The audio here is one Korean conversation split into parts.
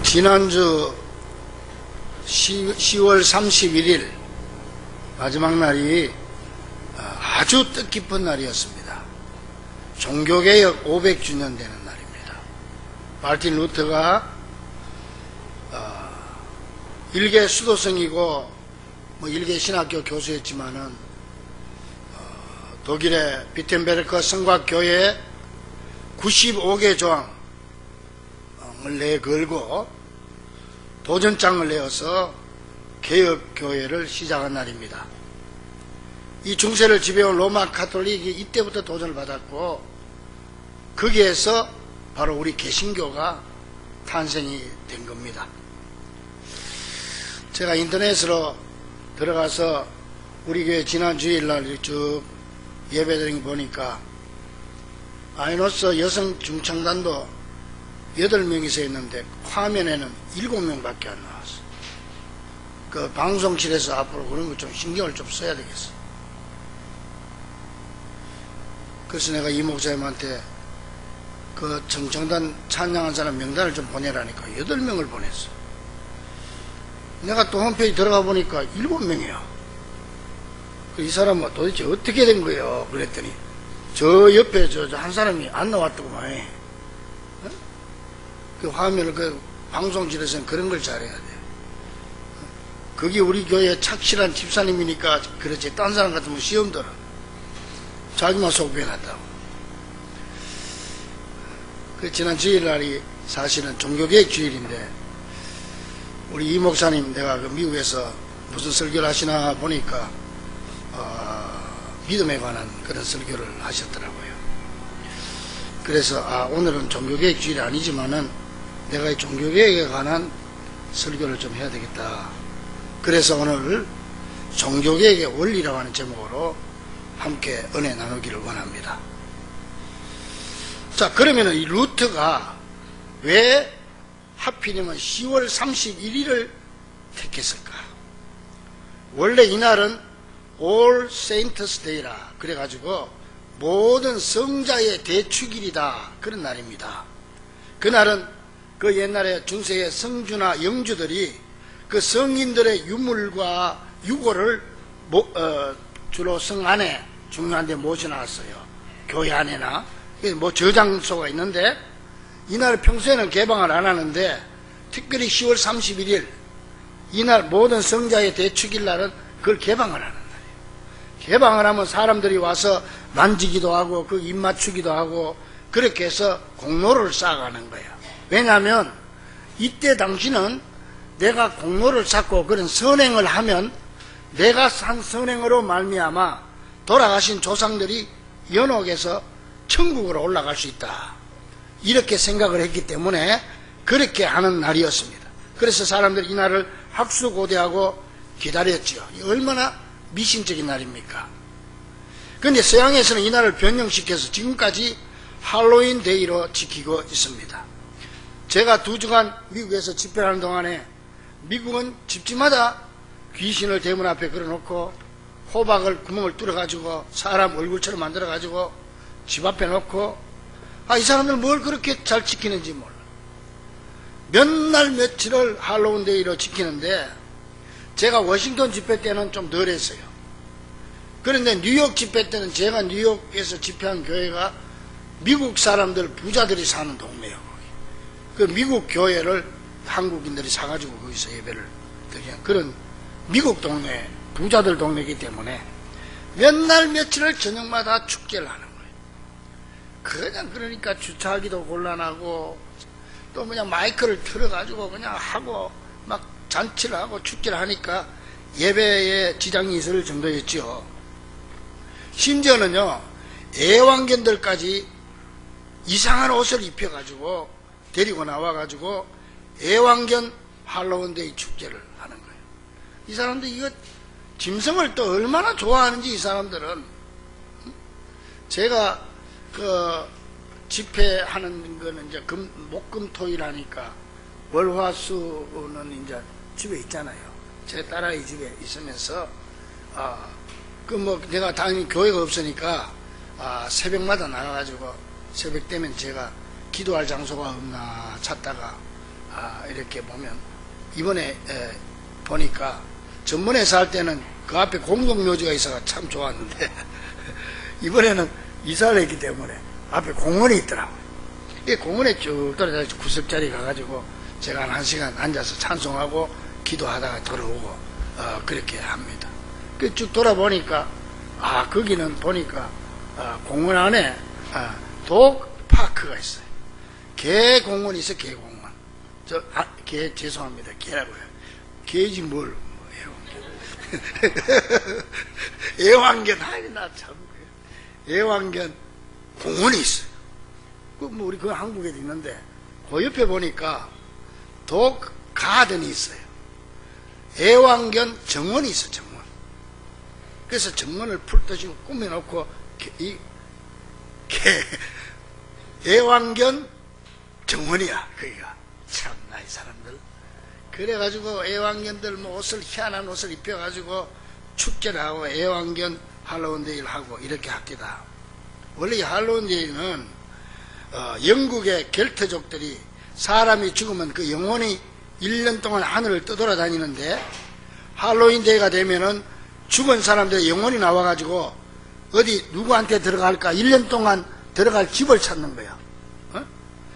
지난주 10월 31일 마지막 날이 아주 뜻깊은 날이었습니다. 종교개혁 500주년 되는 날입니다. 마르틴 루터가 일개 수도승이고 일개 신학교 교수였지만은 독일의 비텐베르크 성곽교회에 95개 조항을 내걸고 도전장을 내어서 개혁교회를 시작한 날입니다. 이 중세를 지배해온 로마 카톨릭이 이때부터 도전을 받았고 거기에서 바로 우리 개신교가 탄생이 된 겁니다. 제가 인터넷으로 들어가서 우리 교회 지난 주일날 쭉 예배드린 거 보니까 아이노스 여성 중창단도 8명이서 있는데 화면에는 7명밖에 안 나왔어. 그 방송실에서 앞으로 그런 거 좀 신경을 좀 써야 되겠어. 그래서 내가 이 목사님한테 그 정창단 찬양한 사람 명단을 좀 보내라니까 8명을 보냈어. 내가 또 홈페이지 들어가 보니까 7명이야. 이 사람은 도대체 어떻게 된 거예요? 그랬더니 저 옆에 저 한 사람이 안 나왔더구만. 그 화면을 그 방송실에서는 그런 걸 잘해야 돼. 그게 우리 교회 착실한 집사님이니까 그렇지. 딴 사람 같으면 시험 들어. 자기만 속배해놨다고. 그 지난 주일날이 사실은 종교개혁 주일인데 우리 이 목사님 내가 그 미국에서 무슨 설교를 하시나 보니까 믿음에 관한 그런 설교를 하셨더라고요. 그래서 오늘은 종교개혁 주일이 아니지만은 내가 이 종교개혁에 관한 설교를 좀 해야 되겠다. 그래서 오늘 종교개혁의 원리라고 하는 제목으로 함께 은혜 나누기를 원합니다. 자, 그러면 이 루터가 왜 하필이면 10월 31일을 택했을까? 원래 이날은 All Saints Day라 그래가지고 모든 성자의 대축일이다 그런 날입니다. 그날은 그 옛날에 중세의 성주나 영주들이 그 성인들의 유물과 유고를 주로 성 안에 중요한 데 모셔놨어요. 교회 안에나 저장소가 있는데 이날 평소에는 개방을 안 하는데 특별히 10월 31일 이날 모든 성자의 대축일 날은 그걸 개방을 하는 날이에요. 개방을 하면 사람들이 와서 만지기도 하고 그 입 맞추기도 하고 그렇게 해서 공로를 쌓아가는 거예요. 왜냐하면 이때 당시는 내가 공로를 쌓고 그런 선행을 하면 내가 산 선행으로 말미암아 돌아가신 조상들이 연옥에서 천국으로 올라갈 수 있다. 이렇게 생각을 했기 때문에 그렇게 하는 날이었습니다. 그래서 사람들이 이날을 학수고대하고 기다렸죠. 얼마나 미신적인 날입니까? 그런데 서양에서는 이날을 변형시켜서 지금까지 할로윈 데이로 지키고 있습니다. 제가 2주간 미국에서 집회하는 동안에 미국은 집집마다 귀신을 대문 앞에 걸어놓고 호박을 구멍을 뚫어가지고 사람 얼굴처럼 만들어가지고 집 앞에 놓고 이 사람들 뭘 그렇게 잘 지키는지 몰라. 몇 날 며칠을 할로윈 데이로 지키는데 제가 워싱턴 집회 때는 좀 덜 했어요. 그런데 뉴욕 집회 때는 제가 뉴욕에서 집회한 교회가 미국 사람들 부자들이 사는 동네예요. 그 미국 교회를 한국인들이 사가지고 거기서 예배를 드리는 그런 미국 동네 부자들 동네이기 때문에 몇 날 며칠을 저녁마다 축제를 하는 거예요. 그냥 그러니까 주차하기도 곤란하고 또 그냥 마이크를 틀어가지고 그냥 하고 막 잔치를 하고 축제를 하니까 예배에 지장이 있을 정도였죠. 심지어는요 애완견들까지 이상한 옷을 입혀가지고 데리고 나와가지고 애완견 할로윈데이 축제를 하는 거예요. 이 사람들 이거 짐승을 또 얼마나 좋아하는지 이 사람들은. 제가 그 집회하는 거는 이제 목금토일 하니까 월화수는 이제 집에 있잖아요. 제 딸아이 집에 있으면서 내가 당연히 교회가 없으니까 새벽마다 나가가지고 새벽 되면 제가 기도할 장소가 없나 찾다가 이렇게 보면 이번에 보니까 전번에 살 때는 그 앞에 공동묘지가 있어서 참 좋았는데 이번에는 이사를 했기 때문에 앞에 공원이 있더라고요. 이 공원에 쭉 떨어져서 구석자리 가가지고 제가 한 1시간 앉아서 찬송하고 기도하다가 들어오고 그렇게 합니다. 쭉 돌아보니까 거기는 보니까 공원 안에 독 파크가 있어요. 개 공원이 있어요. 개 공원. 개 죄송합니다. 개라고요. 개지 뭘 애완견. 나 참 애완견 공원이 있어요. 우리 그 한국에도 있는데 그 옆에 보니까 독 가든이 있어요. 애완견 정원이 있어. 정원. 그래서 정원을 풀듯이 꾸며놓고 애완견 정원이야. 거기가 참나 이 사람들. 그래가지고 애완견들 옷을 희한한 옷을 입혀가지고 축제를 하고 애완견 할로윈데이를 하고 이렇게 합니다. 원래 이 할로윈데이는 영국의 겔트족들이 사람이 죽으면 그 영혼이 1년 동안 하늘을 떠돌아다니는데 할로윈데이가 되면은 죽은 사람들의 영혼이 나와가지고 어디 누구한테 들어갈까 1년 동안 들어갈 집을 찾는 거야.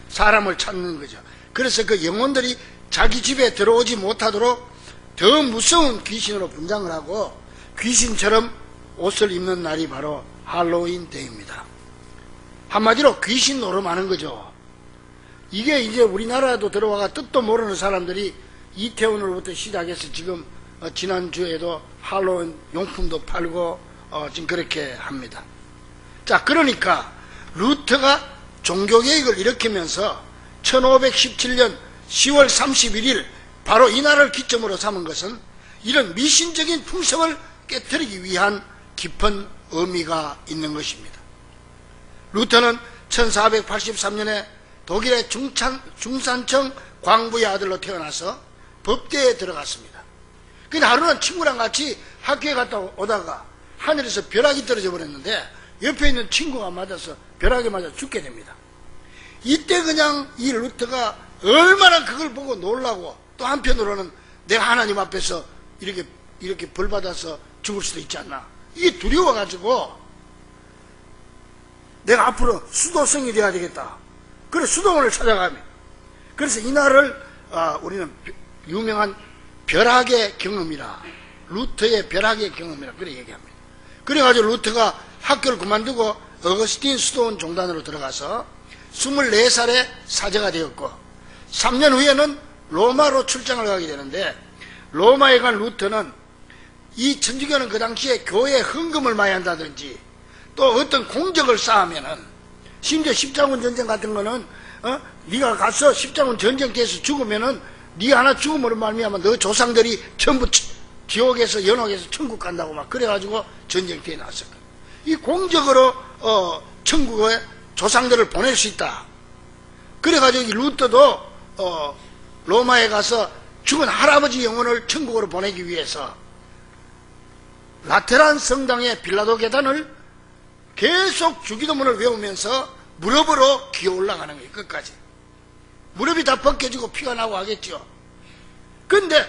사람을 찾는 거죠. 그래서 그 영혼들이 자기 집에 들어오지 못하도록 더 무서운 귀신으로 분장을 하고 귀신처럼 옷을 입는 날이 바로 할로윈데이입니다. 한마디로 귀신 노름하는 거죠. 이게 이제 우리나라에도 들어와가 뜻도 모르는 사람들이 이태원으로부터 시작해서 지금 지난주에도 할로윈 용품도 팔고 지금 그렇게 합니다. 자, 그러니까 루터가 종교개혁을 일으키면서 1517년 10월 31일 바로 이날을 기점으로 삼은 것은 이런 미신적인 풍습을 깨뜨리기 위한 깊은 의미가 있는 것입니다. 루터는 1483년에 독일의 중산층 광부의 아들로 태어나서 법대에 들어갔습니다. 근데 하루는 친구랑 같이 학교에 갔다 오다가 하늘에서 벼락이 떨어져 버렸는데 옆에 있는 친구가 맞아서 벼락에 맞아 죽게 됩니다. 이때 그냥 이 루터가 얼마나 그걸 보고 놀라고 또 한편으로는 내가 하나님 앞에서 이렇게 벌 받아서 죽을 수도 있지 않나. 이게 두려워가지고 내가 앞으로 수도성이 돼야 되겠다. 그래 수도원을 찾아가며 그래서 이날을 우리는 유명한 벼락의 경험이라 루터의 벼락의 경험이라 그렇게 얘기합니다. 그래가지고 루터가 학교를 그만두고 어거스틴 수도원 종단으로 들어가서 24살에 사제가 되었고 3년 후에는 로마로 출장을 가게 되는데 로마에 간 루터는 이 천주교는 그 당시에 교회에 헌금을 많이 한다든지 또 어떤 공적을 쌓으면은 심지어 십자군 전쟁 같은 거는 네가 가서 십자군 전쟁 때에서 죽으면은 네 하나 죽음으로 말미암아 너 조상들이 전부 지옥에서 연옥에서 천국 간다고 막 그래가지고 전쟁터에 나왔었거든. 이 공적으로 천국에 조상들을 보낼 수 있다. 그래가지고 이 루터도 로마에 가서 죽은 할아버지 영혼을 천국으로 보내기 위해서 라테란 성당의 빌라도 계단을 계속 주기도문을 외우면서 무릎으로 기어 올라가는 거예요. 끝까지. 무릎이 다 벗겨지고 피가 나고 하겠죠. 근데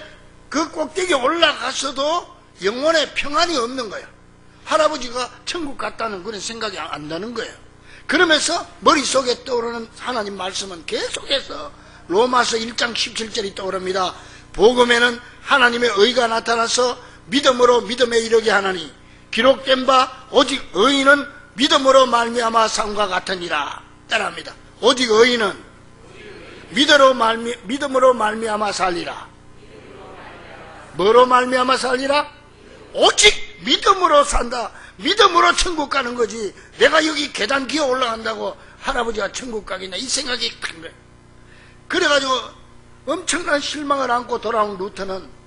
그 꼭대기에 올라가서도 영혼에 평안이 없는 거예요. 할아버지가 천국 갔다는 그런 생각이 안 나는 거예요. 그러면서 머릿속에 떠오르는 하나님 말씀은 계속해서 로마서 1장 17절이 떠오릅니다. 복음에는 하나님의 의가 나타나서 믿음으로 믿음에 이르게 하나니 기록된 바 오직 의인은 믿음으로 말미암아 삶과 같으니라. 따라합니다. 오직 의인은 믿음으로 말미암아 살리라. 뭐로 말미암아 살리라? 오직 믿음으로 산다. 믿음으로 천국 가는 거지. 내가 여기 계단 기어 올라간다고 할아버지가 천국 가겠냐 이 생각이 큰 거예요. 그래가지고 엄청난 실망을 안고 돌아온 루터는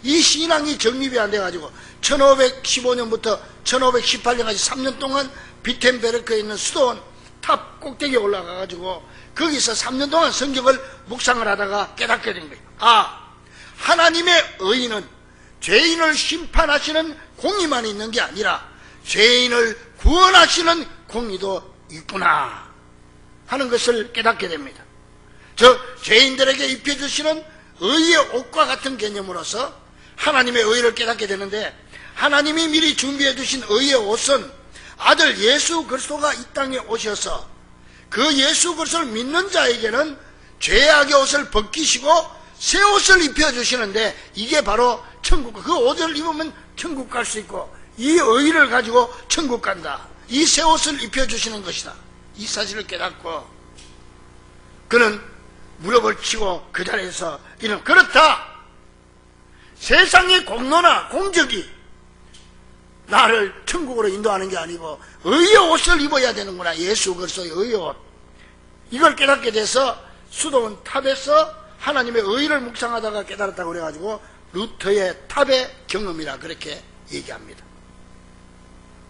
이 신앙이 정립이 안 돼가지고 1515년부터 1518년까지 3년 동안 비텐베르크에 있는 수도원 탑 꼭대기에 올라가가지고 거기서 3년 동안 성경을 묵상을 하다가 깨닫게 된 거예요. 하나님의 의인은 죄인을 심판하시는 공의만 있는 게 아니라 죄인을 구원하시는 공의도 있구나 하는 것을 깨닫게 됩니다. 즉 죄인들에게 입혀주시는 의의 옷과 같은 개념으로서 하나님의 의를 깨닫게 되는데, 하나님이 미리 준비해 주신 의의 옷은 아들 예수 그리스도가 이 땅에 오셔서 그 예수 그리스도를 믿는 자에게는 죄악의 옷을 벗기시고 새 옷을 입혀주시는데, 이게 바로 천국, 그 옷을 입으면 천국 갈 수 있고 이 의를 가지고 천국 간다, 이 새 옷을 입혀주시는 것이다, 이 사실을 깨닫고 그는 무릎을 치고 그 자리에서 이는 그렇다, 세상의 공로나 공적이 나를 천국으로 인도하는 게 아니고 의의 옷을 입어야 되는구나, 예수 그리스도의 의의 옷, 이걸 깨닫게 돼서 수도원 탑에서 하나님의 의를 묵상하다가 깨달았다고 그래가지고 루터의 탑의 경험이라 그렇게 얘기합니다.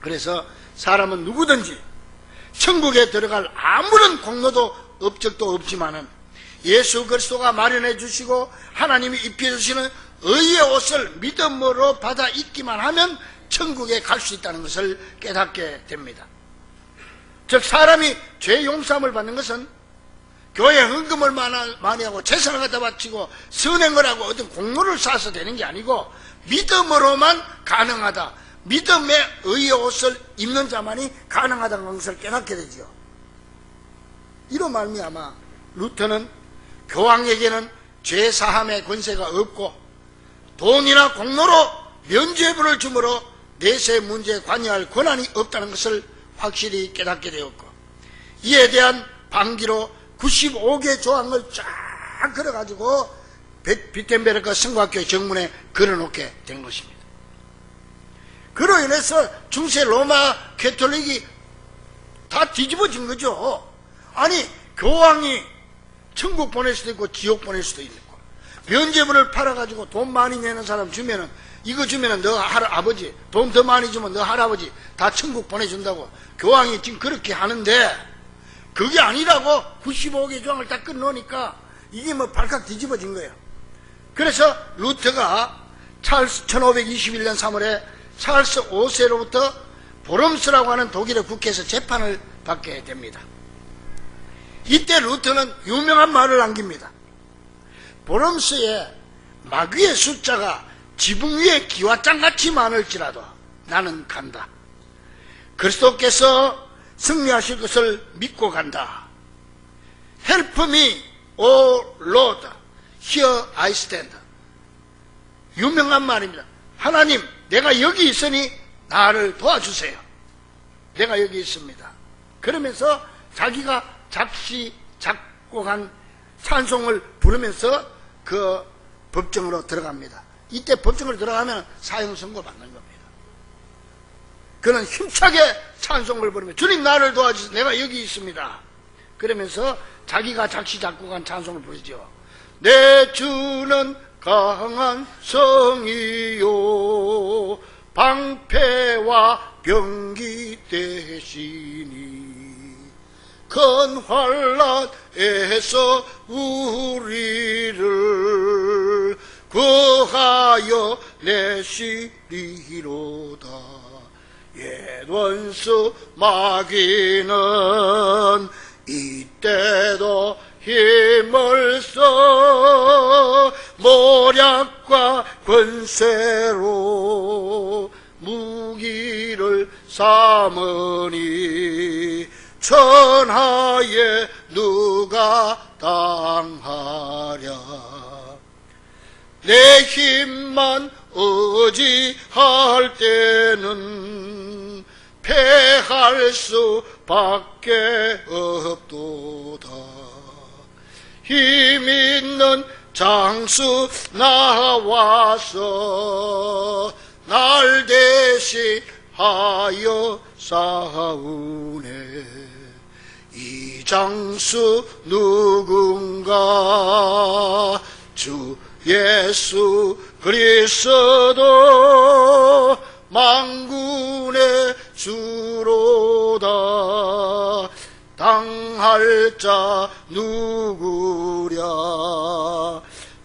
그래서 사람은 누구든지 천국에 들어갈 아무런 공로도 업적도 없지만은 예수 그리스도가 마련해 주시고 하나님이 입혀주시는 의의 옷을 믿음으로 받아 입기만 하면 천국에 갈 수 있다는 것을 깨닫게 됩니다. 즉 사람이 죄 용서함을 받는 것은 교회 헌금을 많이 하고 재산을 갖다 바치고 선행을 하고 어떤 공로를 쌓아서 되는 게 아니고 믿음으로만 가능하다, 믿음의 의의 옷을 입는 자만이 가능하다는 것을 깨닫게 되죠. 이로 말미암아 루터는 교황에게는 죄사함의 권세가 없고 돈이나 공로로 면죄부를 주므로 내세 문제에 관여할 권한이 없다는 것을 확실히 깨닫게 되었고, 이에 대한 반기로 95개 조항을 쫙 걸어가지고 비텐베르크 성곽교회 정문에 걸어놓게 된 것입니다. 그로 인해서 중세 로마 캐톨릭이 다 뒤집어진 거죠. 아니, 교황이 천국 보낼 수도 있고 지옥 보낼 수도 있고, 면죄부를 팔아가지고 돈 많이 내는 사람 주면은, 이거 주면은 너 아버지, 돈 더 많이 주면 너 할아버지 다 천국 보내준다고 교황이 지금 그렇게 하는데, 그게 아니라고 95개 조항을 다 끊어놓으니까 이게 뭐 발칵 뒤집어진 거예요. 그래서 루터가 1521년 3월에 찰스 5세로부터 보름스라고 하는 독일의 국회에서 재판을 받게 됩니다. 이때 루터는 유명한 말을 남깁니다. 보름스에 마귀의 숫자가 지붕 위에 기와장같이 많을지라도 나는 간다. 그리스도께서 승리하실 것을 믿고 간다. Help me, O Lord, here I stand. 유명한 말입니다. 하나님, 내가 여기 있으니 나를 도와주세요. 내가 여기 있습니다. 그러면서 자기가 작시 작곡한 찬송을 부르면서 그 법정으로 들어갑니다. 이때 법정으로 들어가면 사형 선고 받는 겁니다. 그는 힘차게 찬송을 부르며 주님 나를 도와주세요. 내가 여기 있습니다. 그러면서 자기가 작시 작곡한 찬송을 부르죠. 내 주는 강한 성이요 방패와 병기 되시니 큰 환난에서 우리를 구하여 내시리로다. 옛 원수 마귀는 이때도 힘을 써 모략과 권세로 무기를 삼으니 천하에 누가 당하랴. 내 힘만 의지할 때는 패할 수밖에 없도다. 힘 있는 장수 나와서 날 대신하여 싸우네. 이 장수 누군가 주 예수 그리스도 만군의 주로다. 당할 자 누구랴.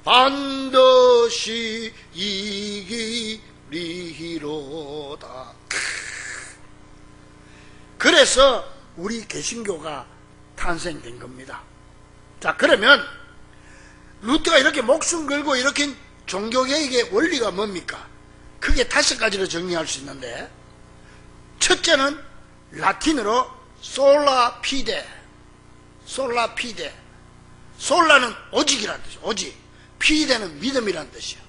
반드시 이기리로다. 그래서 우리 개신교가 탄생된 겁니다. 자, 그러면 루터가 이렇게 목숨 걸고 이렇게 종교개혁의 원리가 뭡니까? 크게 5가지로 정리할 수 있는데, 첫째는 라틴어로 솔라 피데. 솔라 피데. 솔라는 오직이라는 뜻이에요. 오직. 피데는 믿음이라는 뜻이에요.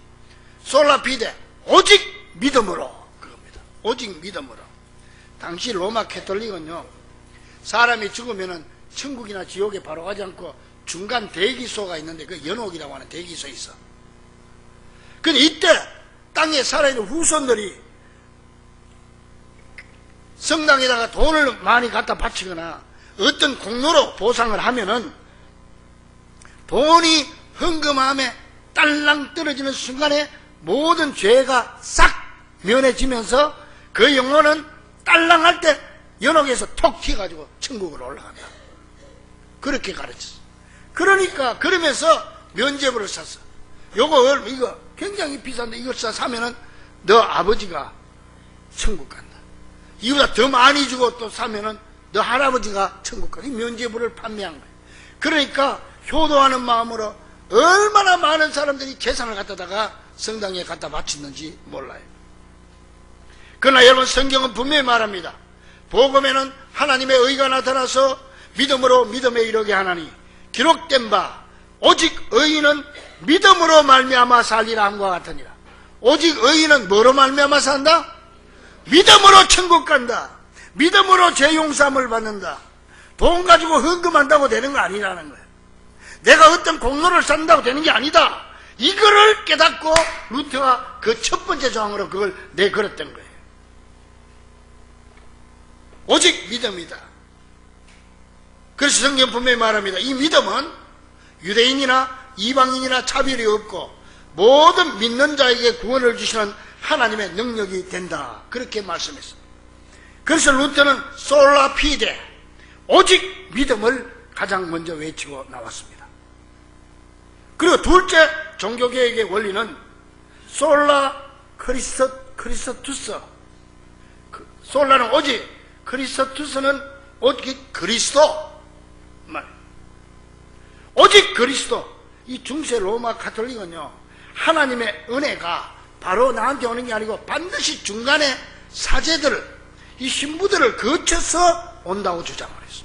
솔라 피데. 오직 믿음으로. 그겁니다. 오직 믿음으로. 당시 로마 캐톨릭은요, 사람이 죽으면은 천국이나 지옥에 바로 가지 않고 중간 대기소가 있는데, 그 연옥이라고 하는 대기소에 있어. 근데 이때 땅에 살아있는 후손들이 성당에다가 돈을 많이 갖다 바치거나 어떤 공로로 보상을 하면은 돈이 헌금함에 딸랑 떨어지는 순간에 모든 죄가 싹 면해지면서 그 영혼은 딸랑할 때 연옥에서 톡 튀어가지고 천국으로 올라간다. 그렇게 가르쳤어. 그러니까 그러면서 면죄부를 샀어. 이거 굉장히 비싼데 이걸 사면은 너 아버지가 천국 간다. 이보다 더 많이 주고 또 사면은 너 할아버지가 천국 간다. 이 면죄부를 판매한 거예요. 그러니까 효도하는 마음으로 얼마나 많은 사람들이 재산을 갖다다가 성당에 갖다 바쳤는지 몰라요. 그러나 여러분, 성경은 분명히 말합니다. 복음에는 하나님의 의가 나타나서 믿음으로 믿음에 이르게 하나니 기록된 바 오직 의인은 믿음으로 말미암아 살리라 함과 같으니라. 오직 의인은 뭐로 말미암아 산다? 믿음으로 천국 간다. 믿음으로 죄 용서함을 받는다. 돈 가지고 헌금한다고 되는 거 아니라는 거예요. 내가 어떤 공로를 쌓는다고 되는 게 아니다. 이거를 깨닫고 루터가 그 첫 번째 조항으로 그걸 내걸었던 거예요. 오직 믿음이다. 그래서 성경 분명히 말합니다. 이 믿음은 유대인이나 이방인이나 차별이 없고 모든 믿는 자에게 구원을 주시는 하나님의 능력이 된다. 그렇게 말씀했습니다. 그래서 루터는 솔라 피데, 오직 믿음을 가장 먼저 외치고 나왔습니다. 그리고 둘째 종교개혁의 원리는 솔라 크리스토투스. 솔라는 오직, 크리스토투스는 오직 그리스도 말. 오직 그리스도. 이 중세 로마 가톨릭은요, 하나님의 은혜가 바로 나한테 오는 게 아니고 반드시 중간에 사제들을, 이 신부들을 거쳐서 온다고 주장을 했어.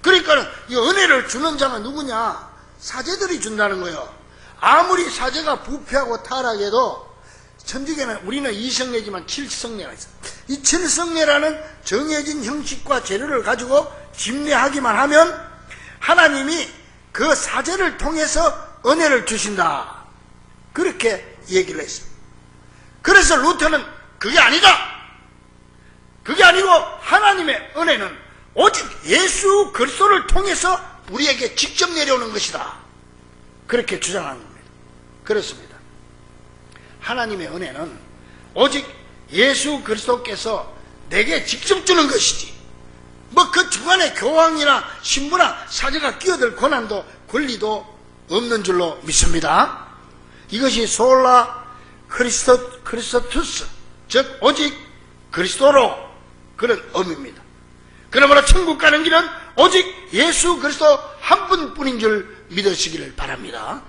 그러니까는 이 은혜를 주는 자가 누구냐? 사제들이 준다는 거예요. 아무리 사제가 부패하고 타락해도 천주교는 우리는 2성례지만 7성례가 있어. 이 7성례라는 정해진 형식과 재료를 가지고 집례하기만 하면 하나님이 그 사제를 통해서 은혜를 주신다. 그렇게 얘기를 했어요. 그래서 루터는 그게 아니다. 그게 아니고 하나님의 은혜는 오직 예수 그리스도를 통해서 우리에게 직접 내려오는 것이다. 그렇게 주장한 겁니다. 그렇습니다. 하나님의 은혜는 오직 예수 그리스도께서 내게 직접 주는 것이지, 뭐 그 중간에 교황이나 신부나 사제가 끼어들 권한도 권리도 없는 줄로 믿습니다. 이것이 솔라 크리스토투스, 즉 오직 그리스도로, 그런 의미입니다. 그러므로 천국 가는 길은 오직 예수 그리스도 한 분뿐인 줄 믿으시기를 바랍니다.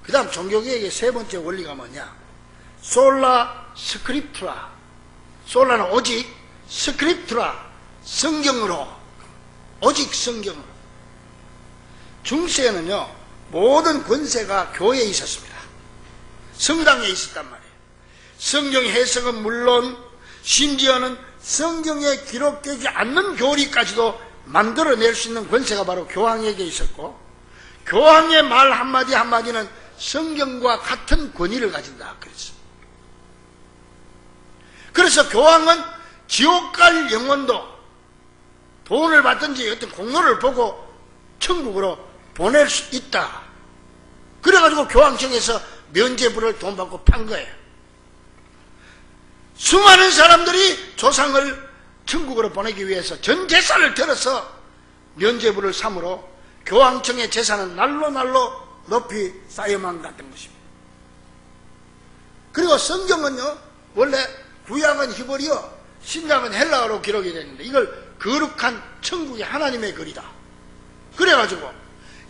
그 다음 종교개혁의 세 번째 원리가 뭐냐? 솔라 스크립투라. 솔라는 오직, 스크립투라 성경으로, 오직 성경으로. 중세에는요, 모든 권세가 교회에 있었습니다. 성당에 있었단 말이에요. 성경 해석은 물론 심지어는 성경에 기록되지 않는 교리까지도 만들어낼 수 있는 권세가 바로 교황에게 있었고, 교황의 말 한마디 한마디는 성경과 같은 권위를 가진다 그랬어요. 그래서 교황은 지옥 갈 영혼도 돈을 받든지 어떤 공로를 보고 천국으로 보낼 수 있다. 그래가지고 교황청에서 면죄부를 돈 받고 판 거예요. 수많은 사람들이 조상을 천국으로 보내기 위해서 전 재산을 들어서 면죄부를 삼으로 교황청의 재산은 날로 높이 쌓여만 갔던 것입니다. 그리고 성경은요, 원래 구약은 히브리어, 신약은 헬라어로 기록이 되는데 이걸 거룩한 천국의 하나님의 글이다. 그래가지고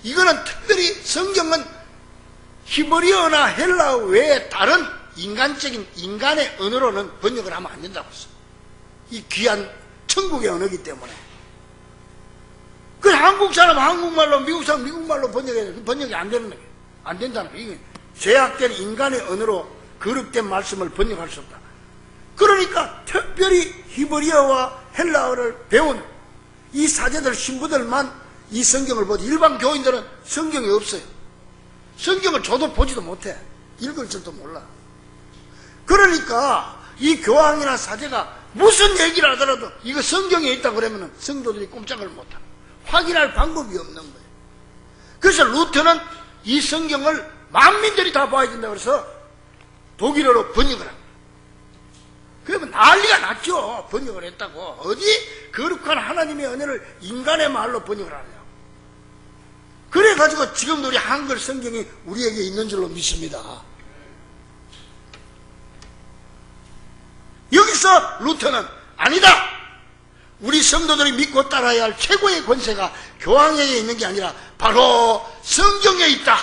이거는 특별히 성경은 히브리어나 헬라어 외에 다른 인간의 언어로는 번역을 하면 안 된다고 했어. 이 귀한 천국의 언어이기 때문에. 그 한국 사람 한국말로, 미국 사람 미국말로 번역이 안 되는 거예요. 안 된다는 거예요. 이게 죄악된 인간의 언어로 거룩된 말씀을 번역할 수 없다. 그러니까 특별히 히브리어와 헬라어를 배운 이 사제들, 신부들만 이 성경을 보지, 일반 교인들은 성경이 없어요. 성경을 줘도 보지도 못해. 읽을 줄도 몰라. 그러니까 이 교황이나 사제가 무슨 얘기를 하더라도 이거 성경에 있다 그러면 성도들이 꼼짝을 못하는, 확인할 방법이 없는 거예요. 그래서 루터는 이 성경을 만민들이 다 봐야 된다고 해서 독일어로 번역을 합니다. 그러면 난리가 났죠. 번역을 했다고. 어디 거룩한 하나님의 은혜를 인간의 말로 번역을 하냐고. 그래가지고 지금도 우리 한글 성경이 우리에게 있는 줄로 믿습니다. 여기서 루터는 아니다. 우리 성도들이 믿고 따라야 할 최고의 권세가 교황에게 있는 게 아니라 바로 성경에 있다.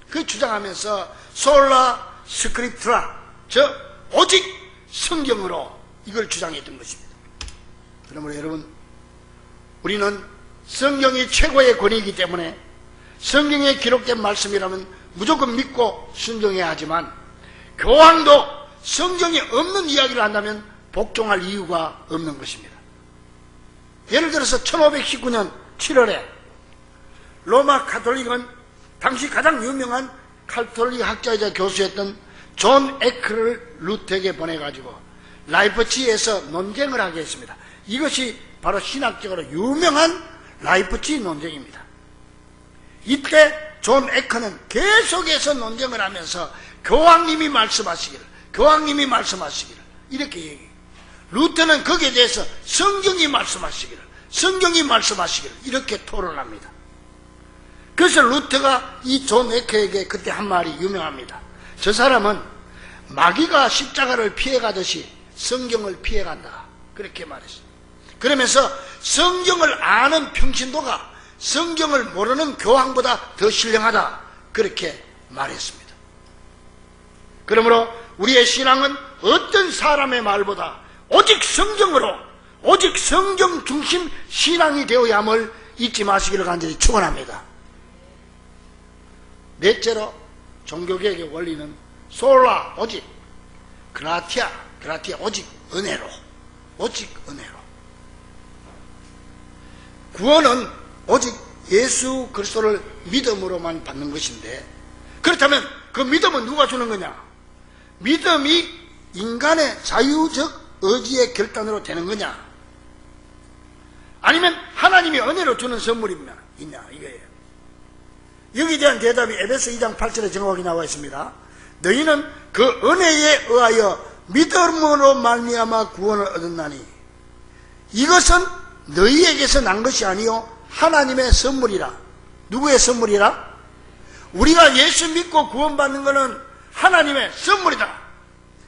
그 주장하면서 솔라 스크립트라, 오직 성경으로 이걸 주장했던 것입니다. 그러므로 여러분, 우리는 성경이 최고의 권위이기 때문에 성경에 기록된 말씀이라면 무조건 믿고 순종해야 하지만, 교황도 성경에 없는 이야기를 한다면 복종할 이유가 없는 것입니다. 예를 들어서 1519년 7월에 로마 가톨릭은 당시 가장 유명한 가톨릭 학자이자 교수였던 존 에크를 루터에게 보내가지고 라이프치히에서 논쟁을 하게 했습니다. 이것이 바로 신학적으로 유명한 라이프치히 논쟁입니다. 이때 존 에크는 계속해서 논쟁을 하면서 교황님이 말씀하시기를 이렇게 얘기해요. 루터는 거기에 대해서 성경이 말씀하시기를 이렇게 토론합니다. 그래서 루터가 이 존 에크에게 그때 한 말이 유명합니다. 저 사람은 마귀가 십자가를 피해가듯이 성경을 피해간다, 그렇게 말했어요. 그러면서 성경을 아는 평신도가 성경을 모르는 교황보다 더 신령하다, 그렇게 말했습니다. 그러므로 우리의 신앙은 어떤 사람의 말보다 오직 성경으로, 오직 성경 중심 신앙이 되어야 함을 잊지 마시기를 간절히 축원합니다. 넷째로 종교개혁의 원리는 솔라, 오직, 그라티아, 오직 은혜로. 구원은 오직 예수 그리스도를 믿음으로만 받는 것인데, 그렇다면 그 믿음은 누가 주는 거냐? 믿음이 인간의 자유적 의지의 결단으로 되는 거냐? 아니면 하나님이 은혜로 주는 선물이 있냐? 이거예요. 여기에 대한 대답이 에베소 2장 8절에 정확히 나와 있습니다. 너희는 그 은혜에 의하여 믿음으로 말미암아 구원을 얻었나니 이것은 너희에게서 난 것이 아니요 하나님의 선물이라. 누구의 선물이라? 우리가 예수 믿고 구원받는 것은 하나님의 선물이다.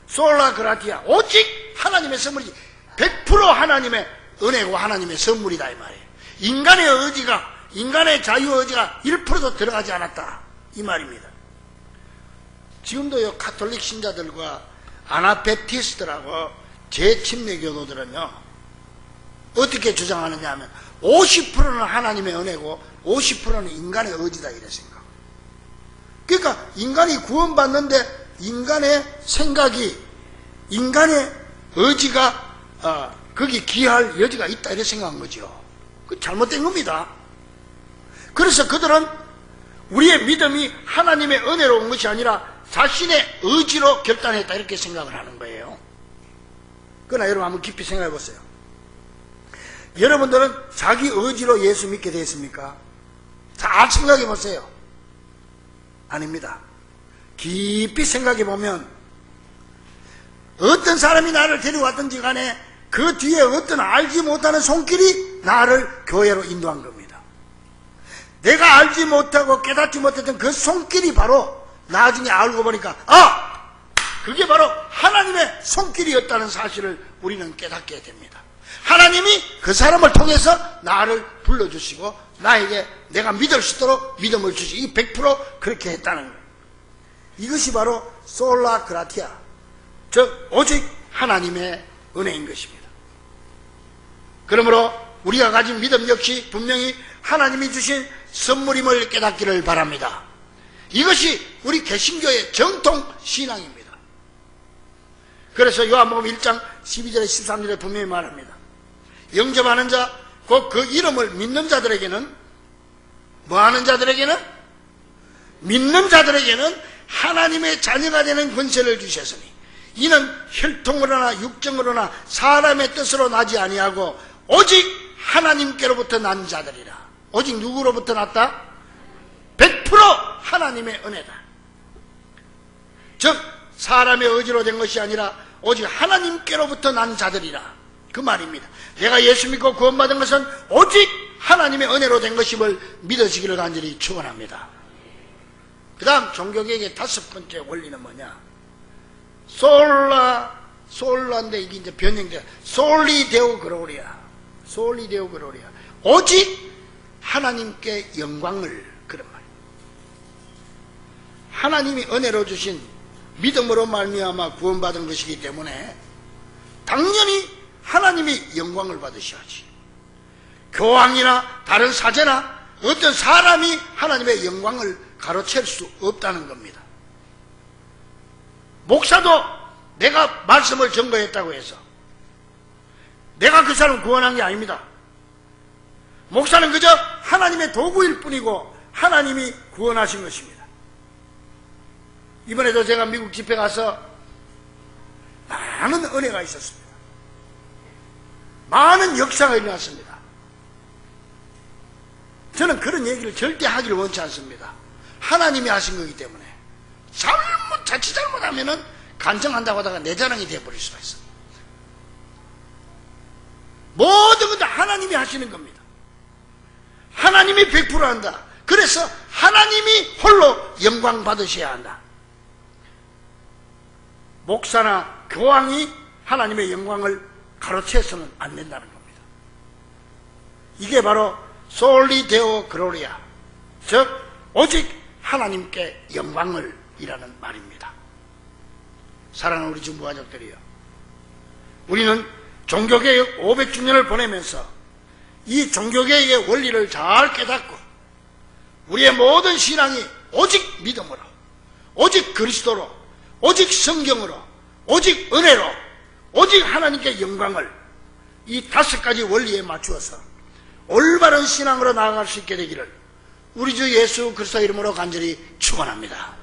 솔라 그라티아, 오직 하나님의 선물이지. 100% 하나님의 은혜고 하나님의 선물이다, 이 말이에요. 인간의 의지가, 인간의 자유의지가 1%도 들어가지 않았다, 이 말입니다. 지금도요, 가톨릭 신자들과 아나베티스트라고 제침례교도들은요, 어떻게 주장하느냐 하면 50%는 하나님의 은혜고 50%는 인간의 의지다, 이래 생각. 그러니까 인간이 구원받는데 인간의 생각이, 인간의 의지가 거기 기할 여지가 있다, 이렇게 생각한 거죠. 그 잘못된 겁니다. 그래서 그들은 우리의 믿음이 하나님의 은혜로 온 것이 아니라 자신의 의지로 결단했다, 이렇게 생각을 하는 거예요. 그러나 여러분 한번 깊이 생각해 보세요. 여러분들은 자기 의지로 예수 믿게 되었습니까? 잘 생각해 보세요. 아닙니다. 깊이 생각해 보면 어떤 사람이 나를 데려왔든지 간에 그 뒤에 어떤 알지 못하는 손길이 나를 교회로 인도한 겁니다. 내가 알지 못하고 깨닫지 못했던 그 손길이 바로 나중에 알고 보니까 그게 바로 하나님의 손길이었다는 사실을 우리는 깨닫게 됩니다. 하나님이 그 사람을 통해서 나를 불러주시고 나에게 내가 믿을 수 있도록 믿음을 주시고 이 100% 그렇게 했다는 거예요. 이것이 바로 솔라 그라티아, 즉 오직 하나님의 은혜인 것입니다. 그러므로 우리가 가진 믿음 역시 분명히 하나님이 주신 선물임을 깨닫기를 바랍니다. 이것이 우리 개신교의 정통 신앙입니다. 그래서 요한복음 1장 12절에 13절에 분명히 말합니다. 영접하는 자, 곧 그 이름을 믿는 자들에게는, 뭐하는 자들에게는? 믿는 자들에게는 하나님의 자녀가 되는 권세를 주셨으니 이는 혈통으로나 육정으로나 사람의 뜻으로 나지 아니하고 오직 하나님께로부터 난 자들이라. 오직 누구로부터 났다? 100% 하나님의 은혜다. 즉 사람의 의지로 된 것이 아니라 오직 하나님께로부터 난 자들이라, 그 말입니다. 내가 예수 믿고 구원받은 것은 오직 하나님의 은혜로 된 것임을 믿으시기를 간절히 축원합니다. 그 다음 종교개혁의 5번째 원리는 뭐냐? 솔라인데 이게 이제 변형돼. 솔리 데오 그로리아. 솔리 데오 그로리아. 오직 하나님께 영광을, 그런 말이에요. 하나님이 은혜로 주신 믿음으로 말미암아 구원받은 것이기 때문에 당연히 하나님이 영광을 받으셔야지. 교황이나 다른 사제나 어떤 사람이 하나님의 영광을 가로챌 수 없다는 겁니다. 목사도 내가 말씀을 증거했다고 해서 내가 그 사람을 구원한 게 아닙니다. 목사는 그저 하나님의 도구일 뿐이고 하나님이 구원하신 것입니다. 이번에도 제가 미국 집회 가서 많은 은혜가 있었습니다. 많은 역사가 일어났습니다. 저는 그런 얘기를 절대 하기를 원치 않습니다. 하나님이 하신 거기 때문에 자칫 잘못하면은 간청한다고 하다가 내 자랑이 되어버릴 수가 있어요. 모든 것 다 하나님이 하시는 겁니다. 하나님이 100% 한다. 그래서 하나님이 홀로 영광 받으셔야 한다. 목사나 교황이 하나님의 영광을 가로채서는 안 된다는 겁니다. 이게 바로 솔리 데오 그로리아, 즉 오직 하나님께 영광을 이라는 말입니다. 사랑하는 우리 중부가족들이요, 우리는 종교개혁 500주년을 보내면서 이 종교개혁의 원리를 잘 깨닫고 우리의 모든 신앙이 오직 믿음으로, 오직 그리스도로, 오직 성경으로, 오직 은혜로, 오직 하나님께 영광을, 이 5가지 원리에 맞추어서 올바른 신앙으로 나아갈 수 있게 되기를 우리 주 예수 그리스도 이름으로 간절히 축원합니다.